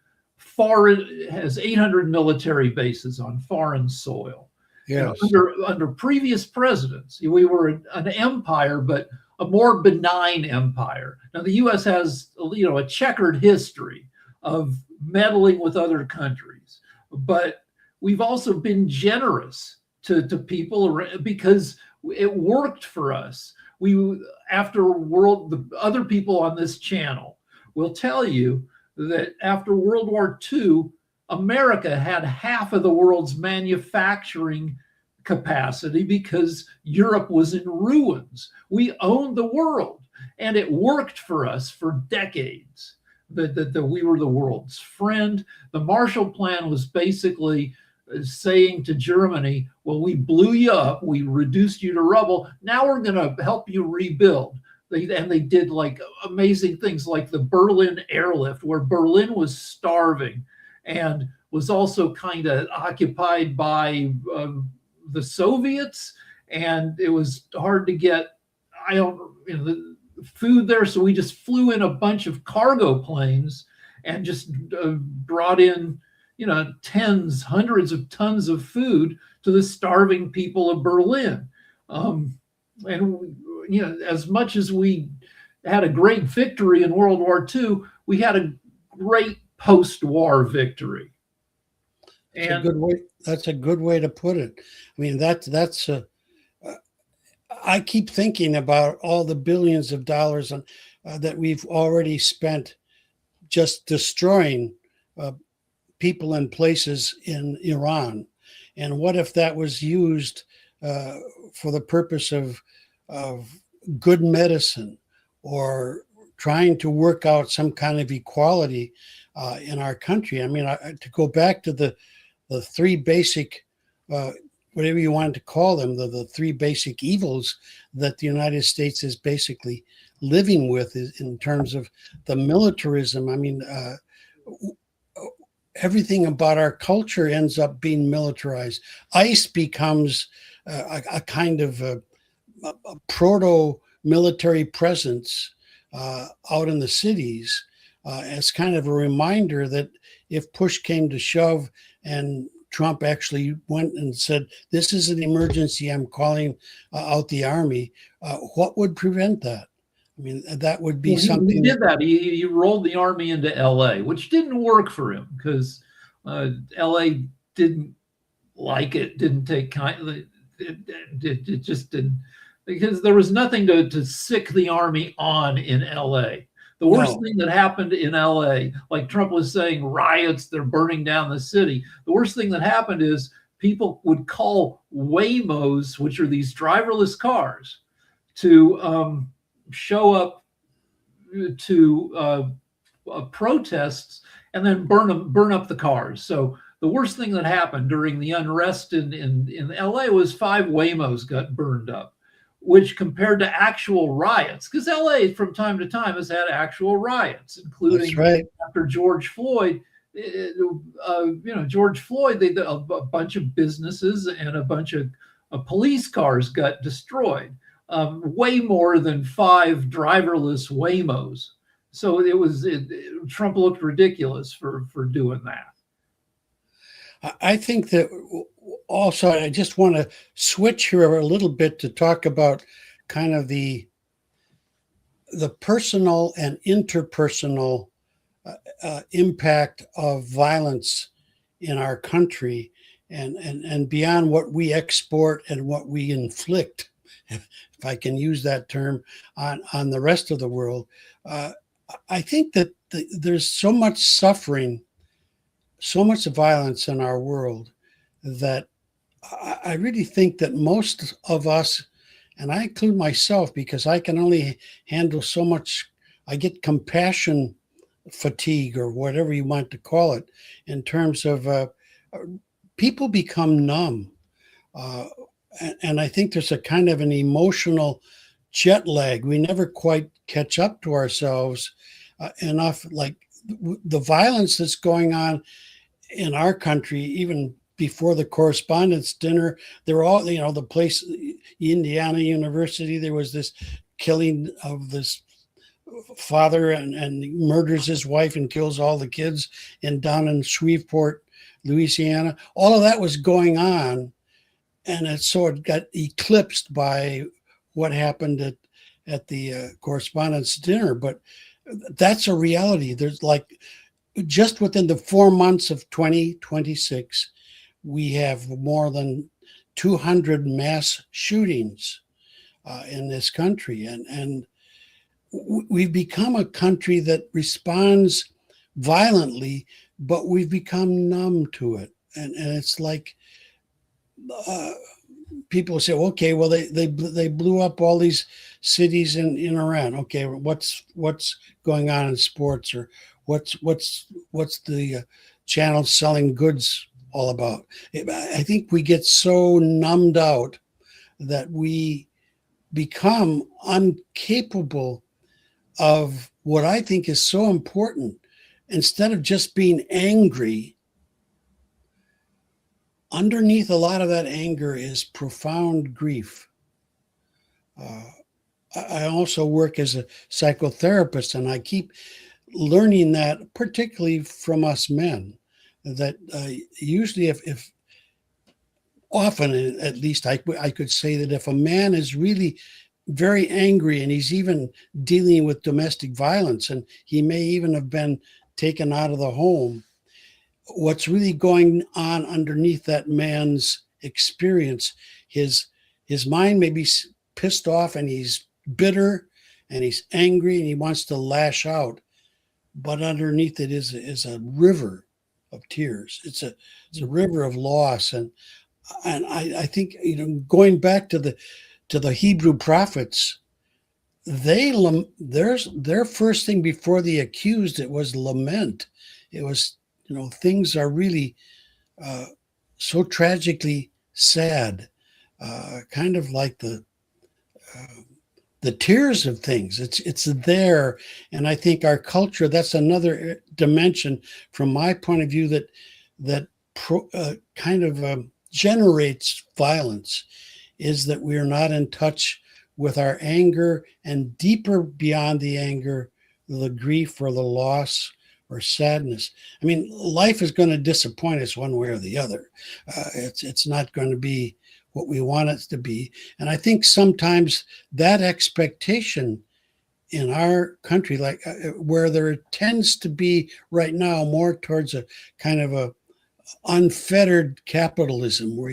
military bases on foreign soil. Yes. Under previous presidents, we were an empire, but a more benign empire. Now the U.S. has a checkered history of meddling with other countries, but we've also been generous to people because it worked for us. The other people on this channel will tell you that after World War II, America had half of the world's manufacturing capacity because Europe was in ruins. We owned the world, and it worked for us for decades. That we were the world's friend. The Marshall Plan was basically saying to Germany, well, we blew you up, we reduced you to rubble, now we're going to help you rebuild. And they did like amazing things like the Berlin airlift, where Berlin was starving and was also kind of occupied by the Soviets, and it was hard to get the food there, so we just flew in a bunch of cargo planes and just brought in hundreds of tons of food to the starving people of Berlin. And as much as we had a great victory in World War II, we had a great post-war victory. That's a good way to put it. I mean, I keep thinking about all the billions of dollars that we've already spent just destroying people and places in Iran. And what if that was used for the purpose of good medicine or trying to work out some kind of equality in our country? I mean, to go back to the three basic, whatever you wanted to call them, the three basic evils that the United States is basically living with in terms of the militarism. I mean, everything about our culture ends up being militarized. ICE becomes a kind of a proto-military presence out in the cities as kind of a reminder that if push came to shove and Trump actually went and said, this is an emergency, I'm calling out the army, what would prevent that? I I mean, that would be Well, he something did that. He rolled the army into L.A., which didn't work for him because L.A. didn't like it, didn't take kind. It just didn't, because there was nothing to sick the army on in L.A. The worst No. thing that happened in LA, like Trump was saying, riots, they're burning down the city. The worst thing that happened is people would call Waymos, which are these driverless cars, to show up to protests and then burn up the cars. So the worst thing that happened during the unrest in LA was 5 Waymos got burned up, which compared to actual riots, because LA from time to time has had actual riots, including after George Floyd. George Floyd, a bunch of businesses and a bunch of police cars got destroyed. Way more than 5 driverless Waymos. So Trump looked ridiculous for doing that. I think that also, I just want to switch here a little bit to talk about kind of the personal and interpersonal impact of violence in our country, and beyond what we export and what we inflict, if I can use that term, on the rest of the world. I think that there's so much suffering, so much violence in our world, that I really think that most of us, and I include myself because I can only handle so much, I get compassion fatigue or whatever you want to call it, in terms of people become numb. And I think there's a kind of an emotional jet lag. We never quite catch up to ourselves enough. Like the violence that's going on in our country, even before the correspondence dinner, they're all, the place, Indiana University, there was this killing of this father and he murders his wife and kills all the kids down in Shreveport, Louisiana. All of that was going on, and it got eclipsed by what happened at the correspondence dinner. But that's a reality. There's just within the 4 months of 2026, we have more than 200 mass shootings in this country, and we've become a country that responds violently, but we've become numb to it. And it's like people say, okay, well, they blew up all these cities in Iran. Okay, what's going on in sports, or what's the channel selling goods all about? I think we get so numbed out that we become incapable of what I think is so important. Instead of just being angry, underneath a lot of that anger is profound grief. I also work as a psychotherapist, and I keep learning that, particularly from us men, that usually if often, at least I could say that if a man is really very angry and he's even dealing with domestic violence, and he may even have been taken out of the home, what's really going on underneath that man's experience, his mind may be pissed off and he's bitter and he's angry and he wants to lash out, but underneath it is a river of tears. It's a river of loss. And I think, going back to the Hebrew prophets, their first thing before they accused, it was lament. It was, things are really so tragically sad, kind of like the tears of things. It's there. And I think our culture, that's another dimension from my point of view that generates violence, is that we're not in touch with our anger, and deeper beyond the anger, the grief or the loss or sadness. I mean, life is going to disappoint us one way or the other. It's not going to be what we want it to be. And I think sometimes that expectation in our country, like where there tends to be right now more towards a kind of a unfettered capitalism, where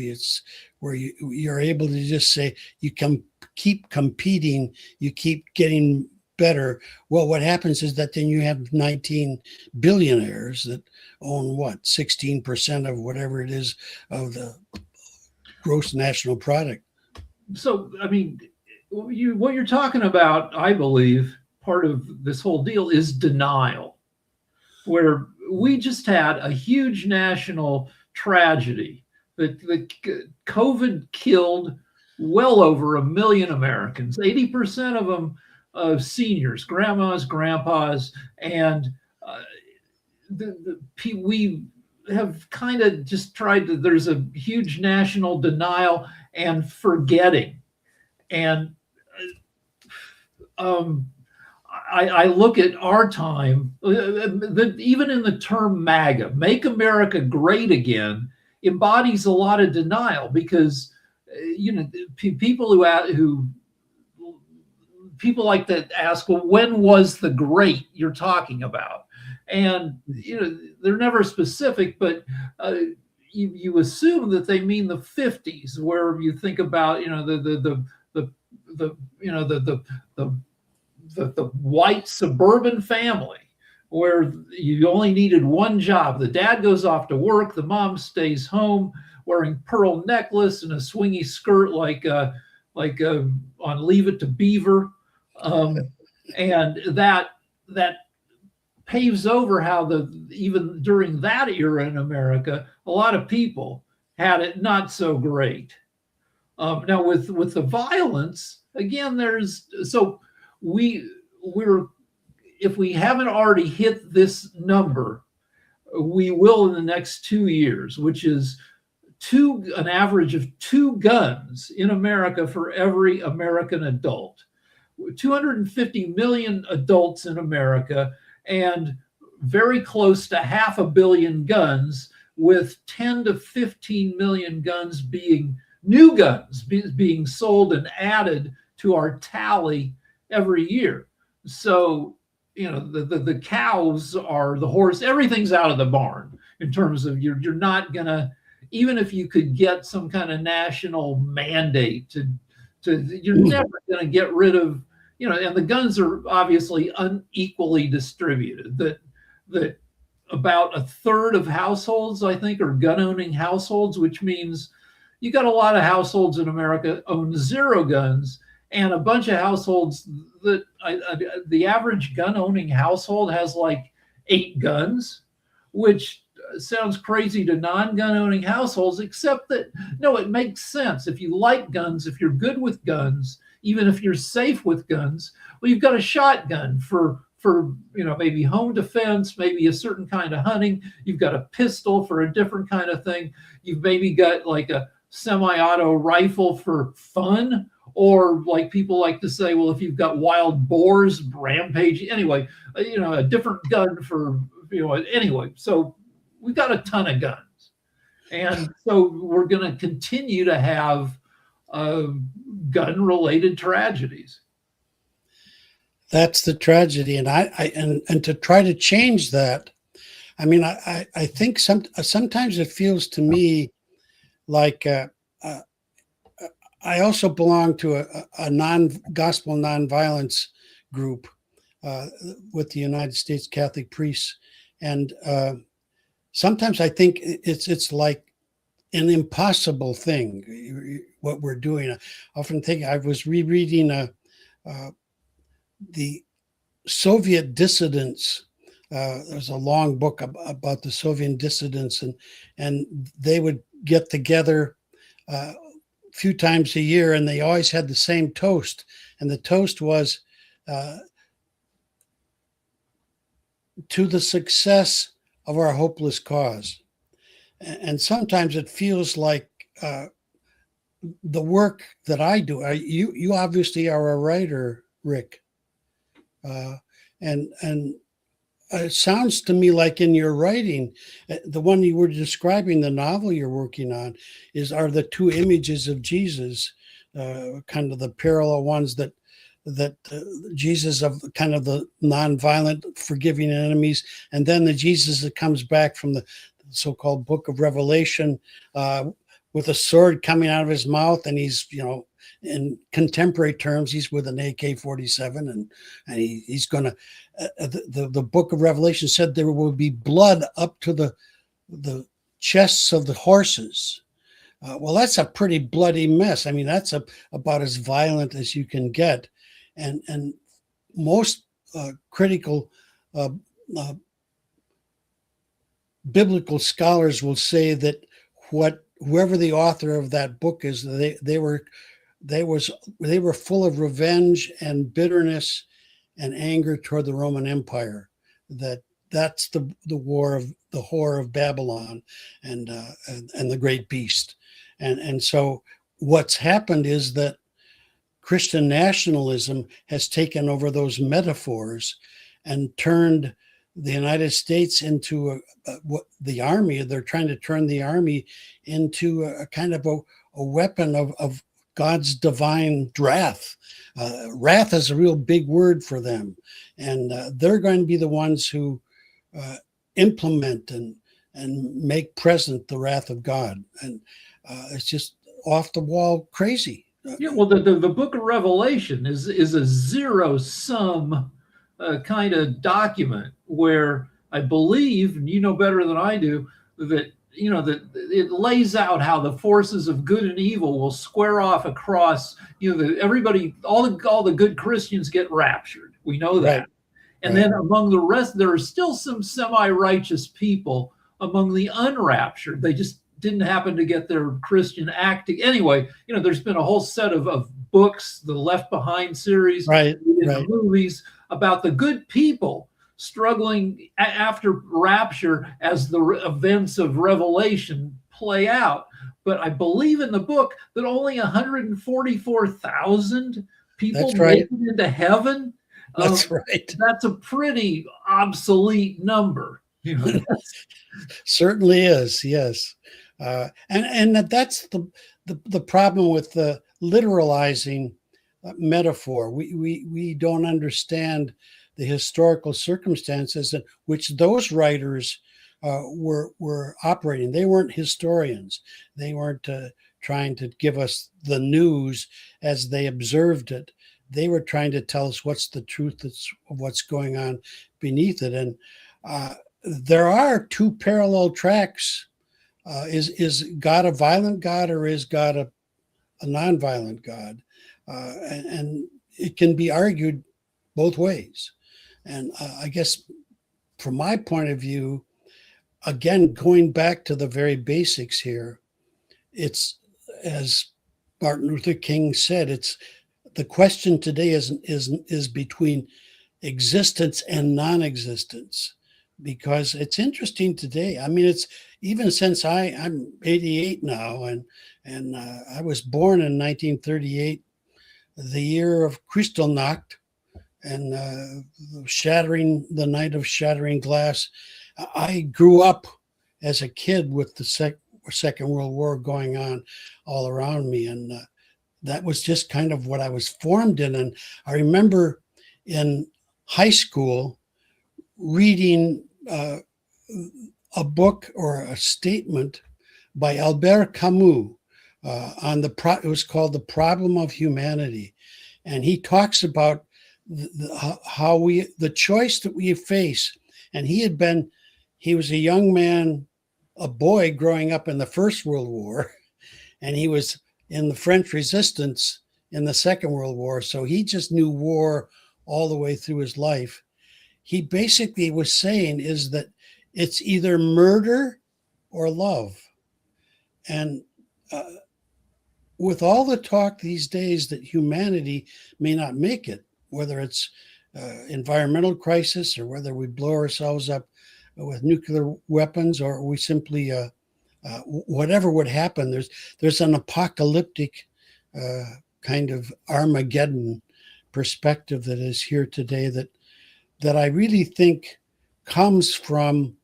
you're able to just say you can keep competing, you keep getting better. Well, what happens is that then you have 19 billionaires that own what 16% of whatever it is of the gross national product. So, I mean, what you're talking about, I believe, part of this whole deal is denial, where we just had a huge national tragedy that COVID killed well over 1 million Americans, 80% of them seniors, grandmas, grandpas, and we have kind of just tried to, there's a huge national denial and forgetting. And I look at our time, even in the term MAGA, Make America Great Again, embodies a lot of denial because, people like to ask, well, when was the great you're talking about? And, they're never specific, but you assume that they mean the 50s, where you think about, the white suburban family where you only needed one job. The dad goes off to work, the mom stays home wearing pearl necklace and a swingy skirt like on Leave It to Beaver, and that paves over how even during that era in America, a lot of people had it not so great. Now with the violence, again, we're if we haven't already hit this number, we will in the next 2 years, which is an average of 2 guns in America for every American adult. 250 million adults in America, and very close to 500 million guns, with 10 to 15 million guns being new guns being sold and added to our tally every year. So, the cows are the horse, everything's out of the barn in terms of you're not gonna, even if you could get some kind of national mandate to you're never gonna get rid of, and the guns are obviously unequally distributed. That about a third of households, I think, are gun-owning households, which means you got a lot of households in America own 0 guns, and a bunch of households that the average gun-owning household has like 8 guns, which sounds crazy to non-gun-owning households, except that, no, it makes sense. If you like guns, if you're good with guns, even if you're safe with guns, well, you've got a shotgun for maybe home defense, maybe a certain kind of hunting. You've got a pistol for a different kind of thing. You've maybe got like a semi-auto rifle for fun, or like people like to say, well, if you've got wild boars, rampage, anyway, a different gun for, anyway. So we've got a ton of guns. And so we're going to continue to have gun-related tragedies. That's the tragedy. And and to try to change that, I mean, I think sometimes it feels to me like I also belong to a non-gospel nonviolence group with the United States Catholic Priests, and sometimes I think it's like an impossible thing what we're doing. I often think, I was rereading the Soviet dissidents. There's a long book about the Soviet dissidents, and they would get together a few times a year, and they always had the same toast, and the toast was to the success of our hopeless cause. And sometimes it feels like the work that I do. You obviously are a writer, Rick, and it sounds to me like in your writing, the one you were describing, the novel you're working on, are the 2 images of Jesus, kind of the parallel ones that that Jesus of kind of the nonviolent, forgiving enemies, and then the Jesus that comes back from the so-called Book of Revelation with a sword coming out of his mouth, and he's, in contemporary terms, he's with an AK-47, and he's going to. The Book of Revelation said there will be blood up to the chests of the horses. Well, that's a pretty bloody mess. I mean, that's about as violent as you can get, and most critical biblical scholars will say that whoever the author of that book is, they were full of revenge and bitterness and anger toward the Roman Empire. That's the whore of Babylon and the great beast. And so what's happened is that Christian nationalism has taken over those metaphors and turned the United States into the army. They're trying to turn the army into a kind of a weapon of God's divine wrath. Wrath is a real big word for them. And they're going to be the ones who implement and make present the wrath of God. And it's just off the wall crazy. Yeah, well, the Book of Revelation is a zero-sum kind of document where I believe, and you know better than I do, that that it lays out how the forces of good and evil will square off across. Everybody, all the good Christians get raptured. We know that. Right. And then among the rest, there are still some semi-righteous people among the unraptured. They just didn't happen to get their Christian acting. Anyway, there's been a whole set of books, the Left Behind series, the movies about the good people struggling after rapture as the events of Revelation play out. But I believe in the book that only 144,000 people make it into heaven. That's right. That's a pretty obsolete number. Certainly is, yes. And that's the problem with the literalizing metaphor. We don't understand the historical circumstances in which those writers were operating. They weren't historians. They weren't trying to give us the news as they observed it. They were trying to tell us what's the truth of what's going on beneath it. And there are two parallel tracks. Is God a violent God, or is God a nonviolent God? And it can be argued both ways. And I guess from my point of view, again, going back to the very basics here, it's, as Martin Luther King said, it's the question today is between existence and non-existence, because it's interesting today. I mean, it's even since I'm 88 now, and I was born in 1938, the year of Kristallnacht, and the night of shattering glass. I grew up as a kid with the Second World War going on all around me, and that was just kind of what I was formed in. And I remember in high school reading a book or a statement by Albert Camus it was called The Problem of Humanity. And he talks about the choice that we face. And he was a young man, a boy growing up in the First World War, and he was in the French Resistance in the Second World War. So he just knew war all the way through his life. He basically was saying is that it's either murder or love. And with all the talk these days that humanity may not make it, whether it's environmental crisis or whether we blow ourselves up with nuclear weapons or we simply, whatever would happen, there's an apocalyptic kind of Armageddon perspective that is here today that I really think comes from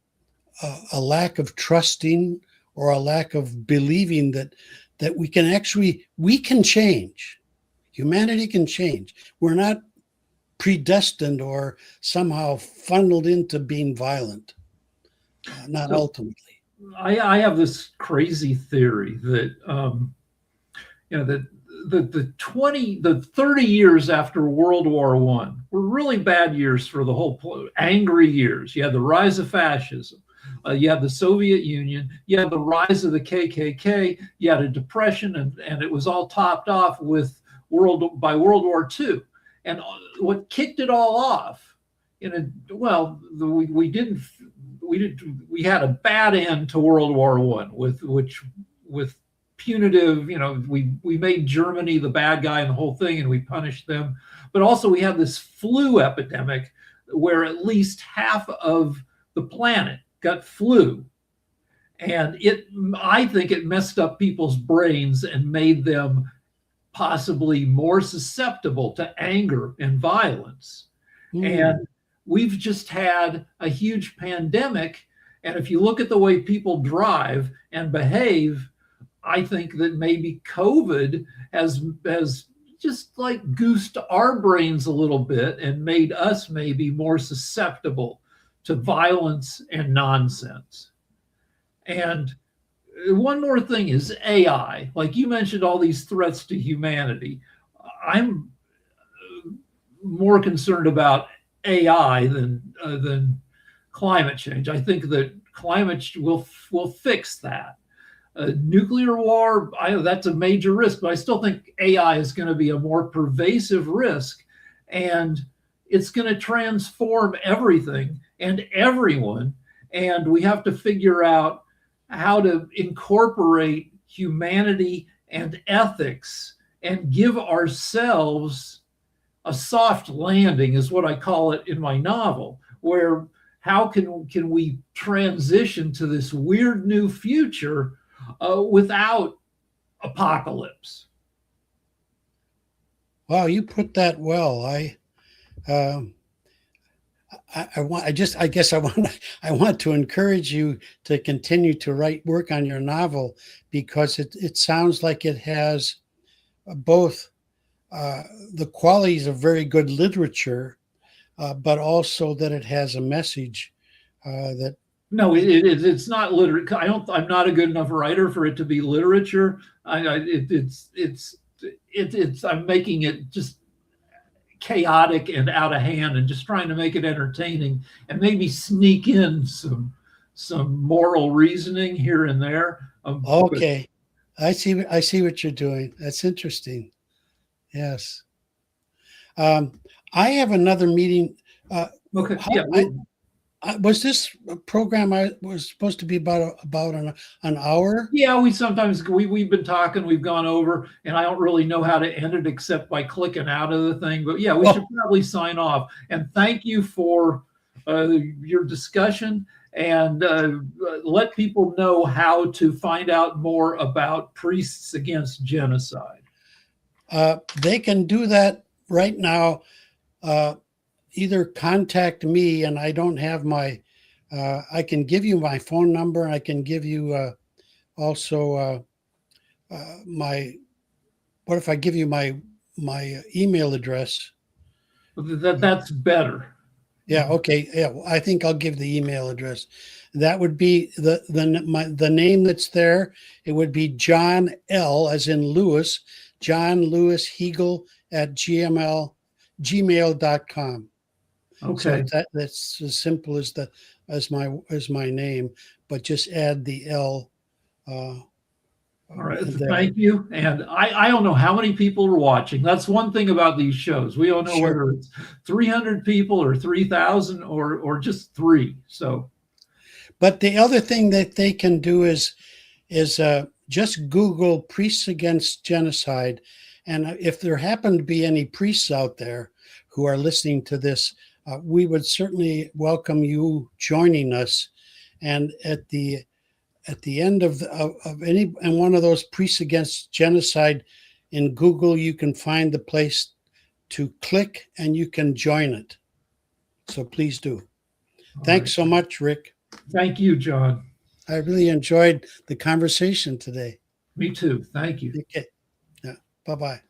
a lack of trusting or a lack of believing that we can change. Humanity can change. We're not predestined or somehow funneled into being violent, not So ultimately. I have this crazy theory that that the 30 years after World War I were really bad years for the whole angry years. You had the rise of fascism. You had the Soviet Union. You had the rise of the KKK. You had a depression, and it was all topped off with by World War II. And what kicked it all off, we had a bad end to World War I with punitive, we made Germany the bad guy in the whole thing, and we punished them. But also we had this flu epidemic where at least half of the planet got flu. And I think it messed up people's brains and made them possibly more susceptible to anger and violence. And we've just had a huge pandemic. And if you look at the way people drive and behave, I think that maybe COVID has just like goosed our brains a little bit and made us maybe more susceptible to violence and nonsense. And one more thing is AI. Like you mentioned, all these threats to humanity. I'm more concerned about AI than climate change. I think that climate will fix that. Nuclear war, that's a major risk, but I still think AI is going to be a more pervasive risk, and it's going to transform everything and everyone. And we have to figure out how to incorporate humanity and ethics and give ourselves a soft landing, is what I call it in my novel, where how can we transition to this weird new future without apocalypse? Wow, you put that well. I want to encourage you to continue to work on your novel, because it sounds like it has both the qualities of very good literature, but also that it has a message that. No, it's not literature. I'm not a good enough writer for it to be literature. It's I'm making it just chaotic and out of hand, and just trying to make it entertaining, and maybe sneak in some moral reasoning here and there. Okay, I see what you're doing. That's interesting. Yes. I have another meeting. Okay. Was this program was supposed to be about an hour? Yeah, we've been talking, we've gone over, and I don't really know how to end it except by clicking out of the thing. But yeah, we should probably sign off. And thank you for your discussion, and let people know how to find out more about Priests Against Genocide. They can do that right now. Either contact me, and I don't have my, I can give you my phone number. I can give you also my, what if I give you my email address? That's better. Yeah. Okay. Yeah. I think I'll give the email address. That would be the name that's there. It would be John L. as in Lewis, John Lewis Hegel at gmail.com. Okay. So that's as simple as my name, but just add the L. All right. Thank you. And I don't know how many people are watching. That's one thing about these shows. We don't know whether it's 300 people or 3,000 or just 3. So, but the other thing that they can do is just Google Priests Against Genocide, and if there happen to be any priests out there who are listening to this, we would certainly welcome you joining us. And at the end of any and one of those Priests Against Genocide in Google, you can find the place to click and you can join it. So please do. Thanks so much, Rick. Thank you, John. I really enjoyed the conversation today. Me too. Thank you. Okay. Yeah. Bye-bye.